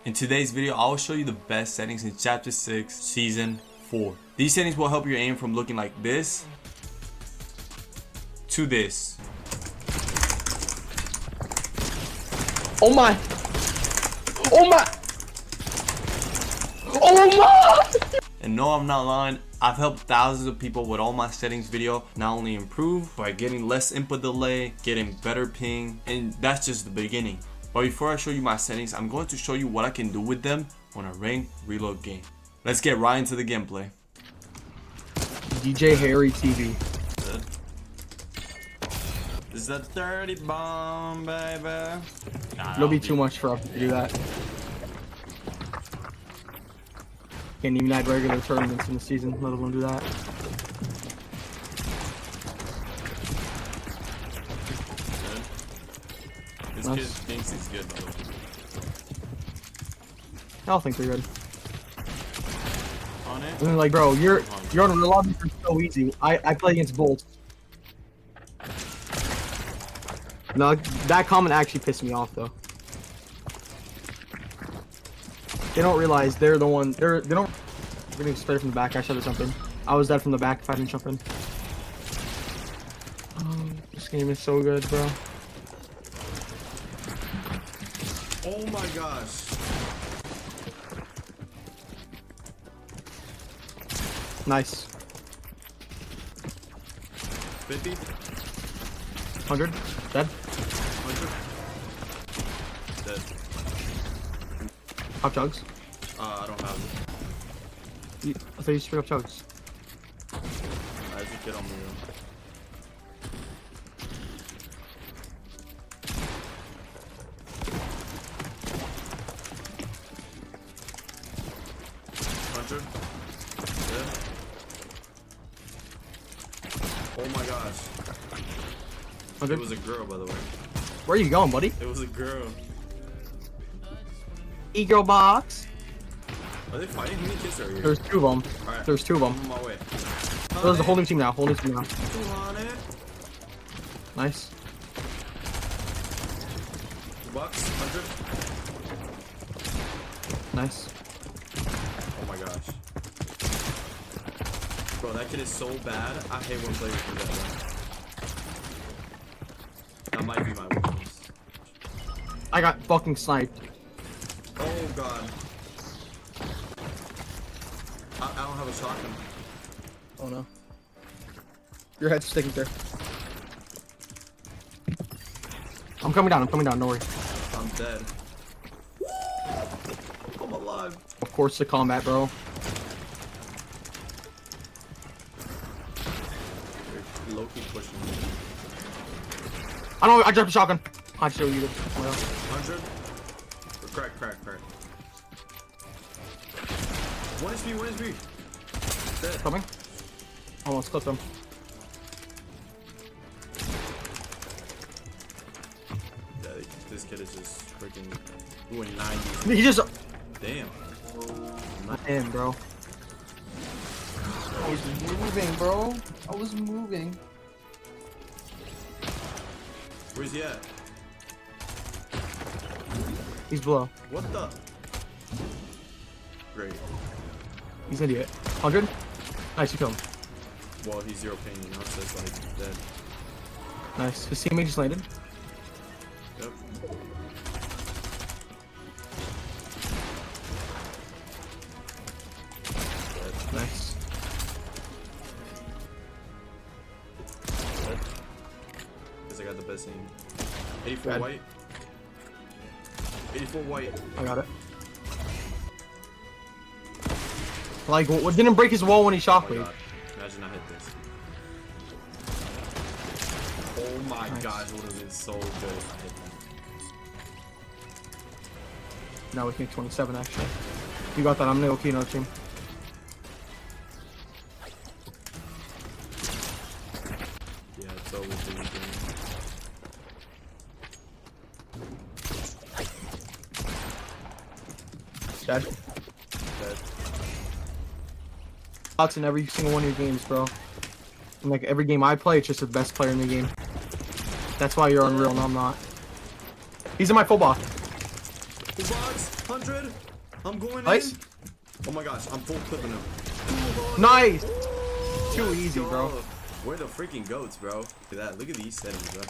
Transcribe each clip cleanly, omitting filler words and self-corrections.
In today's video, I will show you the best settings in Chapter 6, Season 4. These settings will help your aim from looking like this to this. Oh my! Oh my! Oh my! And no, I'm not lying. I've helped thousands of people with all my settings video not only improve by getting less input delay, getting better ping, and that's just the beginning. But before I show you my settings, I'm going to show you what I can do with them on a ranked reload game. Let's get right into the gameplay. DJ Harry TV. This is a dirty bomb, baby. It'll be too much for us to do that. Can't even add regular tournaments in the season, let alone do that. This Nice. kid thinks he's good though. I don't think they're good. On it? I mean, like, bro, you're on a lobby for so easy. I play against Bolts. No, that comment actually pissed me off though. They don't realize they're the one. They don't. We're getting sprayed from the back. I said or something. I was dead from the back if I didn't jump in. Oh, this game is so good, bro. Oh my gosh. Nice. 50? 100. Dead. 100? Dead. Pop chugs. I don't have it. I thought you straight up chugs. I have to get on the room. Dead. Oh my gosh. 100. It was a girl, by the way. Where are you going, buddy? It was a girl. E-girl box. Are they fighting? How many kids are here? There's two of them. Alright. There's two of them. I'm on my way. There's a whole new team now. Whole new team now. Come on it. Nice. Bucks, 100. Nice. Oh my gosh. Bro, that kid is so bad. I hate when players do that. That might be my weakness. I got fucking sniped. Oh god. I don't have a shotgun. Oh no. Your head's sticking there. I'm coming down, don't worry. I'm dead. I'm alive. Of course the combat, bro. They're low-key pushing me. I dropped a shotgun. I'll show you. Well, 100? Crack. 1 HP. Dead. coming. Almost clipped him. Yeah, this kid is just freaking doing 90. He just. Damn. Man, bro. I was moving, bro. I was moving. Where's he at? He's below. What the? Great. He's an idiot. 100? Nice, you killed him. Well, he's 0 pain, you know, so it's like dead. Nice. His teammate just landed. Yep. Dead. Nice. Dead. Guess I got the best aim. 84 Red. white. 84 white. I got it. Like, what didn't break his wall when he Oh shot my me? god. Imagine I hit this. Oh my Nice. gosh, would have been so good if I hit that. Now we can 27 actually. You got that. I'm gonna go key another team. Yeah, it's always the weekend. Dead. Dead. Shots in every single one of your games, bro. And like every game I play, it's just the best player in the game. That's why you're unreal, and I'm not. He's in my full box. Goodbye. box. 100. I'm going Nice. in. Oh my gosh, I'm full clipping him. Nice. Too easy, bro. We're the freaking goats, bro. Look at that. Look at these settings, bro.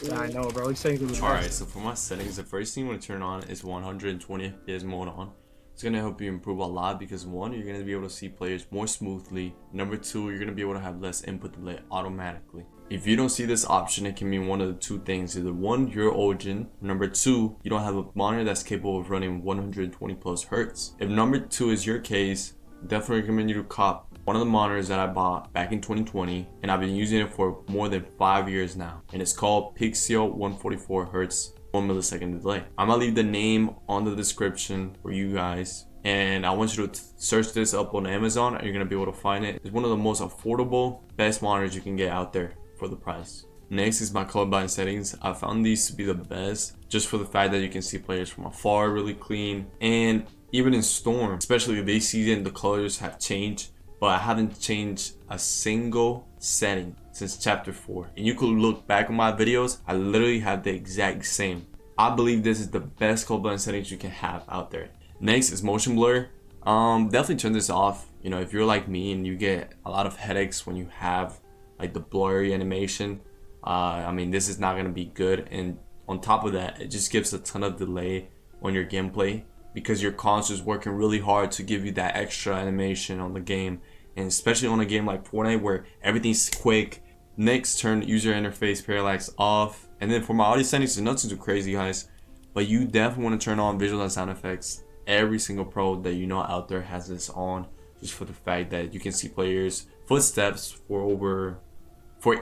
Yeah, I know, bro. These settings are the best. Alright, so for my settings, the first thing you want to turn on is 120 FPS mode on. It's going to help you improve a lot because 1, you're going to be able to see players more smoothly. Number 2, you're going to be able to have less input delay automatically. If you don't see this option, it can mean one of the 2 things. Either 1, you're old-gen. Number 2, you don't have a monitor that's capable of running 120 plus hertz. If number 2 is your case, definitely recommend you to cop one of the monitors that I bought back in 2020, and I've been using it for more than 5 years now, and it's called Pixio 144 Hz 1 millisecond delay. I'm gonna leave the name on the description for you guys, and I want you to search this up on Amazon and you're gonna be able to find it. It's one of the most affordable, best monitors you can get out there for the price. Next is my colorblind settings. I found these to be the best just for the fact that you can see players from afar really clean, and even in Storm, especially this season, the colors have changed, but I haven't changed a single setting since chapter 4. And you could look back on my videos, I literally have the exact same. I believe this is the best colorblind settings you can have out there. Next is motion blur. Definitely turn this off. You know, if you're like me and you get a lot of headaches when you have like the blurry animation, I mean, this is not gonna be good. And on top of that, it just gives a ton of delay on your gameplay because your console is working really hard to give you that extra animation on the game, and especially on a game like Fortnite where everything's quick. Next, turn user interface parallax off. And then for my audio settings, it's nothing too crazy, guys, but you definitely want to turn on visual and sound effects. Every single pro that you know out there has this on, just for the fact that you can see players' footsteps for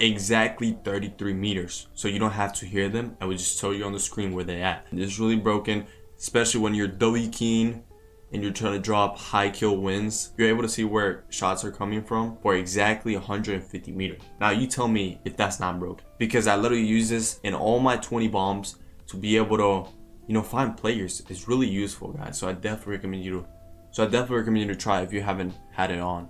exactly 33 meters, so you don't have to hear them. I would just tell you on the screen where they're at. This is really broken, especially when you're W keying and you're trying to drop high kill wins. You're able to see where shots are coming from for exactly 150 meters. Now you tell me if that's not broken, because I literally use this in all my 20 bombs to be able to, you know, find players. It's really useful, guys. So I definitely recommend you to try if you haven't had it on.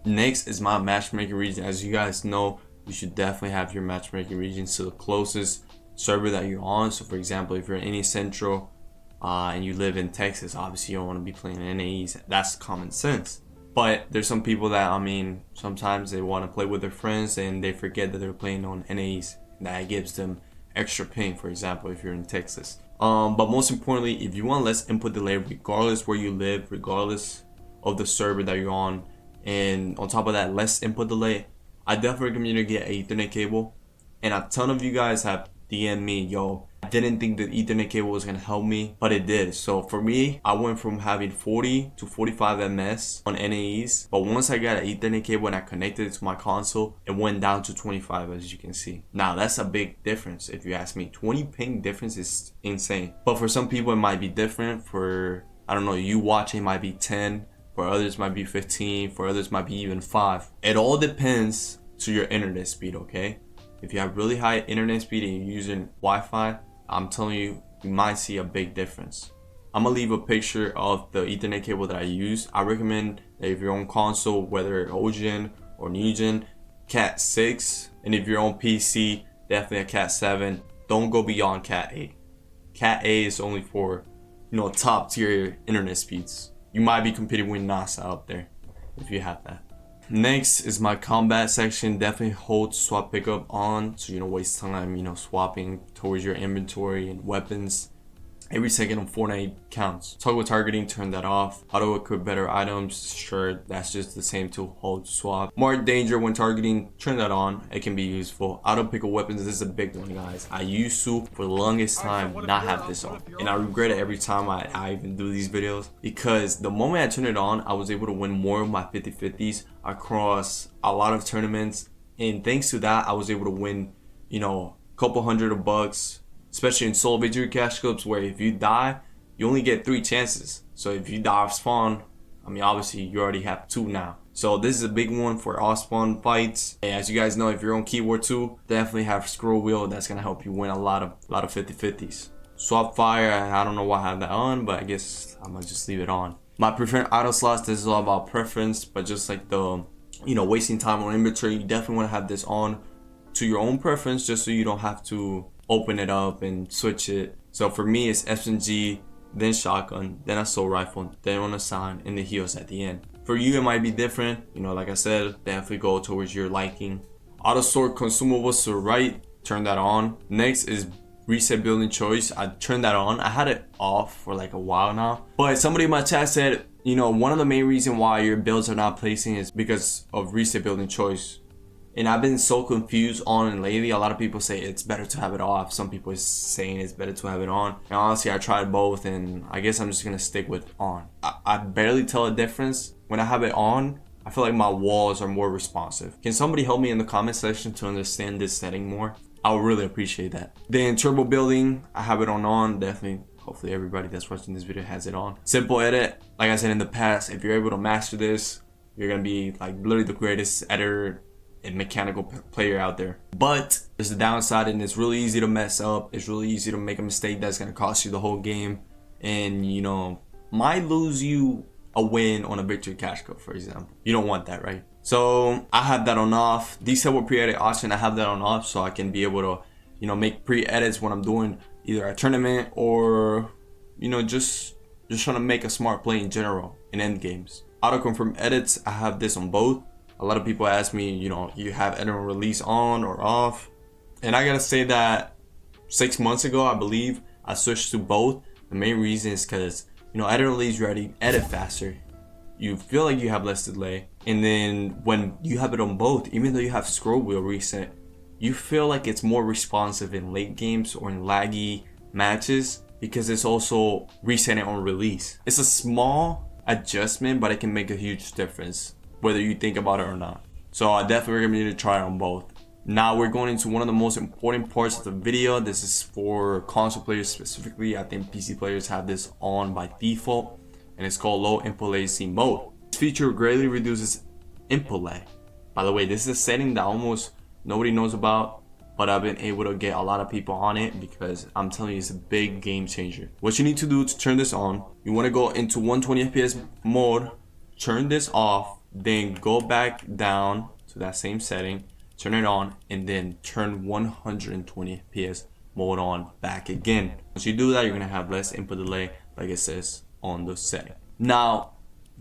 Next is my matchmaking region. As you guys know, you should definitely have your matchmaking regions to the closest server that you're on. So for example, if you're in any central and you live in Texas, obviously you don't want to be playing NAEs. That's common sense. But there's some people that, I mean, sometimes they want to play with their friends and they forget that they're playing on NAEs. That gives them extra ping, for example, if you're in Texas. But most importantly, if you want less input delay, regardless where you live, regardless of the server that you're on, and on top of that, less input delay, I definitely recommend you to get an Ethernet cable. And a ton of you guys have DM'd me, yo, I didn't think the Ethernet cable was gonna help me, but it did. So for me, I went from having 40 to 45 ms on NAEs, but once I got an Ethernet cable and I connected it to my console, it went down to 25, as you can see. Now that's a big difference if you ask me. 20 ping difference is insane, but for some people it might be different. For, I don't know, you watching might be 10, for others might be 15, for others might be even 5. It all depends to your internet speed, okay? If you have really high internet speed and you're using Wi-Fi, I'm telling you, you might see a big difference. I'm gonna leave a picture of the Ethernet cable that I use. I recommend that if you're on console, whether old-gen or new-gen, Cat 6, and if you're on PC, definitely a Cat 7. Don't go beyond Cat 8. Cat 8 is only for, you know, top tier internet speeds. You might be competing with NASA out there if you have that. Next is my combat section. Definitely hold swap pickup on so you don't waste time, you know, swapping towards your inventory and weapons. Every second on Fortnite counts. Toggle targeting, turn that off. Auto equip better items, sure, that's just the same to hold swap. Mark danger when targeting, turn that on. It can be useful. Auto pick up weapons, this is a big one, guys. I used to, for the longest time, not have this on. And I regret it every time I even do these videos, because the moment I turned it on, I was able to win more of my 50-50s across a lot of tournaments. And thanks to that, I was able to win, you know, a couple $100, especially in solo victory cash clips, where if you die, you only get 3 chances. So if you die off spawn, I mean, obviously you already have 2 now. So this is a big one for off spawn fights. And as you guys know, if you're on keyword 2, definitely have scroll wheel. That's gonna help you win a lot of 50-50s. Swap fire, I don't know why I have that on, but I guess I'm gonna just leave it on. My preferred idle slots, this is all about preference, but just like the, you know, wasting time on inventory, you definitely want to have this on to your own preference, just so you don't have to open it up and switch it. So for me, it's SMG then shotgun, then assault rifle, then on assign, and the heals at the end. For you, it might be different. You know, like I said, definitely go towards your liking. Auto sort consumables to the right, turn that on. Next is reset building choice. I turned that on. I had it off for like a while now, but somebody in my chat said, you know, one of the main reasons why your builds are not placing is because of reset building choice. And I've been so confused on it lately. A lot of people say it's better to have it off. Some people are saying it's better to have it on. And honestly, I tried both, and I guess I'm just gonna stick with on. I barely tell a difference. When I have it on, I feel like my walls are more responsive. Can somebody help me in the comment section to understand this setting more? I would really appreciate that. Then turbo building, I have it on, definitely. Hopefully everybody that's watching this video has it on. Simple edit, like I said in the past, if you're able to master this, you're gonna be like literally the greatest editor and mechanical player out there. But there's a downside, and it's really easy to mess up. It's really easy to make a mistake that's gonna cost you the whole game, and you know, might lose you a win on a victory cash code, for example. You don't want that, right? So I have that on off. Disable pre-edit option, I have that on off so I can be able to, you know, make pre-edits when I'm doing either a tournament or, you know, just trying to make a smart play in general in end games. Auto confirm edits, I have this on both. A lot of people ask me, you know, you have edit on release on or off, and I gotta say that 6 months ago, I believe I switched to both. The main reason is because, you know, edit release ready, edit faster. You feel like you have less delay, and then when you have it on both, even though you have scroll wheel reset, you feel like it's more responsive in late games or in laggy matches because it's also resetting on release. It's a small adjustment, but it can make a huge difference whether you think about it or not. So I definitely recommend you to try it on both. Now we're going into one of the most important parts of the video. This is for console players specifically. I think PC players have this on by default, and it's called low input latency mode. This feature greatly reduces input lag. By the way, this is a setting that almost nobody knows about, but I've been able to get a lot of people on it because I'm telling you, it's a big game changer. What you need to do to turn this on, you want to go into 120 FPS mode, turn this off, then go back down to that same setting, turn it on, and then turn 120 FPS mode on back again. Once you do that, you're gonna have less input delay, like it says on the setting. Now,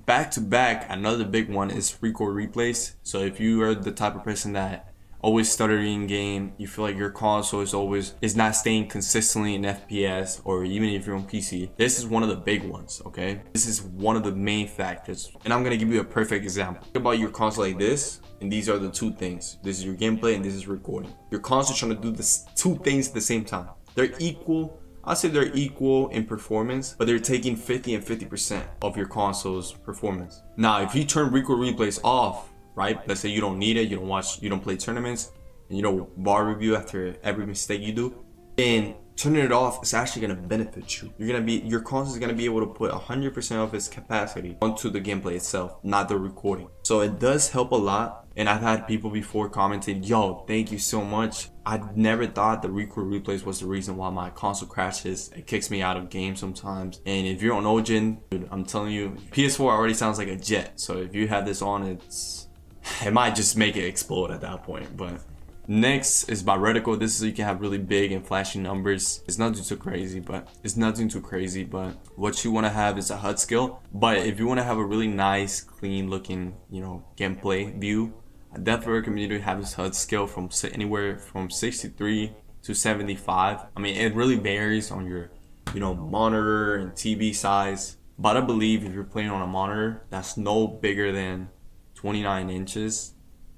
back to back, another big one is record replays. So if you are the type of person that always stuttering in game, you feel like your console is not staying consistently in FPS, or even if you're on PC, this is one of the big ones, okay? This is one of the main factors, and I'm gonna give you a perfect example. Think about your console like this, and these are the two things. This is your gameplay and this is recording. Your console trying to do this two things at the same time. They're equal. I'll say they're equal in performance, but they're taking 50 and 50% of your console's performance. Now, if you turn record replays off, right? Let's say you don't need it, you don't watch, you don't play tournaments, and you don't bar review after every mistake you do, then turning it off is actually gonna benefit you. Your console is gonna be able to put 100% of its capacity onto the gameplay itself, not the recording. So it does help a lot. And I've had people before commenting, yo, thank you so much. I never thought the record replays was the reason why my console crashes. It kicks me out of games sometimes. And if you're on OGen, dude, I'm telling you, PS4 already sounds like a jet. So if you have this on, it might just make it explode at that point. But next is by reticle. This is so you can have really big and flashy numbers. It's nothing too crazy, but what you want to have is a HUD skill. But if you want to have a really nice, clean looking, you know, gameplay view, I definitely recommend you to have this HUD skill from anywhere from 63 to 75. I mean, it really varies on your, you know, monitor and TV size. But I believe if you're playing on a monitor that's no bigger than 29 inches,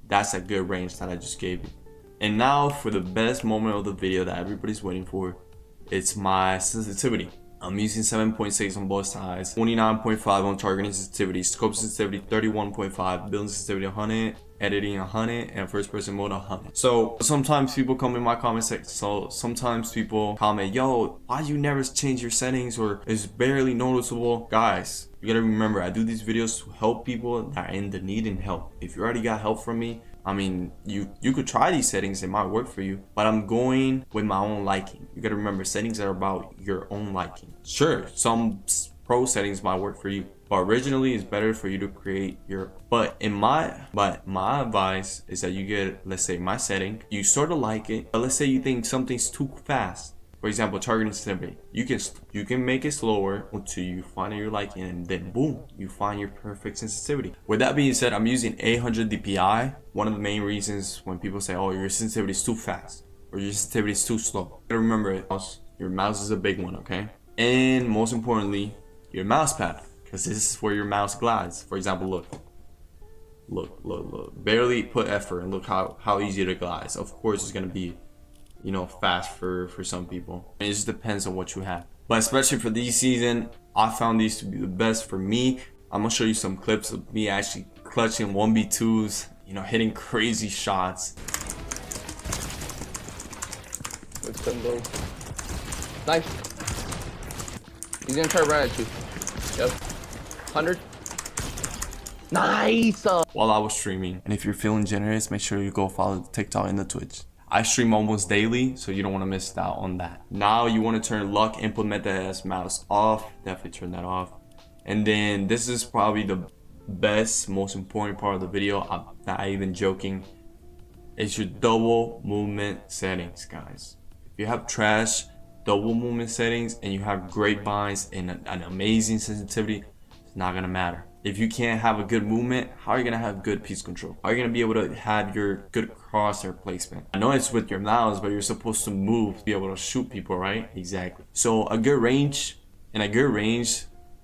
that's a good range that I just gave you. And now for the best moment of the video that everybody's waiting for, it's my sensitivity. I'm using 7.6 on both sides, 29.5 on targeting sensitivity, scope sensitivity 31.5, building sensitivity 100, editing 100, and first person mode 100. So sometimes people come in my comment section, sometimes people comment, yo, why you never change your settings, or it's barely noticeable. Guys, you gotta remember, I do these videos to help people that are in the need and help. If you already got help from me, I mean, you could try these settings, it might work for you, but I'm going with my own liking. You gotta remember, settings are about your own liking. Sure, some pro settings might work for you, but originally it's better for you to create your, but my advice is that you get, let's say my setting, you sort of like it, but let's say you think something's too fast. For example, targeting sensitivity. You can make it slower until you find it you're liking, and then boom, you find your perfect sensitivity. With that being said, I'm using 800 dpi. One of the main reasons when people say, oh, your sensitivity is too fast or your sensitivity is too slow, you gotta remember your mouse is a big one, okay? And most importantly, your mouse pad, because this is where your mouse glides. For example, look, barely put effort and look how easy it glides. Of course it's gonna be, you know, fast for some people. It just depends on what you have. But especially for this season, I found these to be the best for me. I'm gonna show you some clips of me actually clutching 1v2s, you know, hitting crazy shots. Let's come go. Nice. He's gonna try to run at you. Yep. 100. Nice. While I was streaming. And if you're feeling generous, make sure you go follow the TikTok and the Twitch. I stream almost daily, so you don't want to miss out on that. Now you want to turn luck implemented as mouse off. Definitely turn that off. And then this is probably the best, most important part of the video. I'm not even joking. It's your double movement settings, guys. If you have trash double movement settings and you have great binds and an amazing sensitivity, it's not gonna matter. If you can't have a good movement, how are you gonna have good piece control? How are you gonna be able to have your good crosshair placement? I know it's with your mouse, but you're supposed to move to be able to shoot people, right? Exactly. So a good range,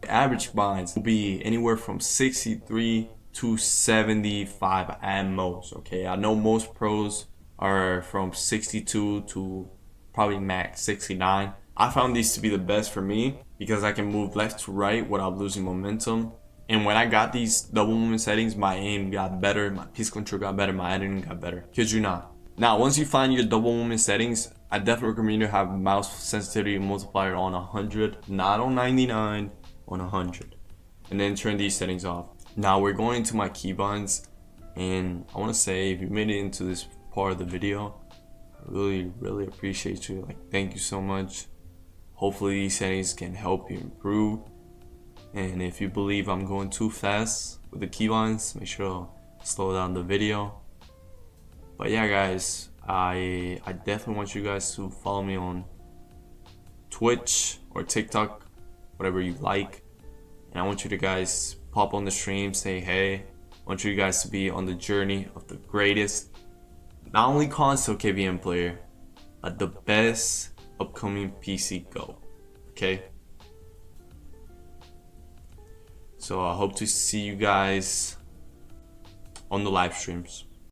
average binds will be anywhere from 63 to 75 at most, okay? I know most pros are from 62 to probably max 69. I found these to be the best for me because I can move left to right without losing momentum. And when I got these double movement settings, my aim got better, my piece control got better, my editing got better. Kid you not. Now, once you find your double movement settings, I definitely recommend you to have mouse sensitivity multiplier on 100, not on 99, on 100. And then turn these settings off. Now we're going into my keybinds, and I want to say if you made it into this part of the video, I really appreciate you. Like, thank you so much. Hopefully these settings can help you improve. And if you believe I'm going too fast with the keybinds, make sure to slow down the video. But yeah, guys, I definitely want you guys to follow me on Twitch or TikTok, whatever you like. And I want you to guys pop on the stream, say hey. I want you guys to be on the journey of the greatest, not only console KVM player, but the best upcoming PC Go. Okay? So I hope to see you guys on the live streams.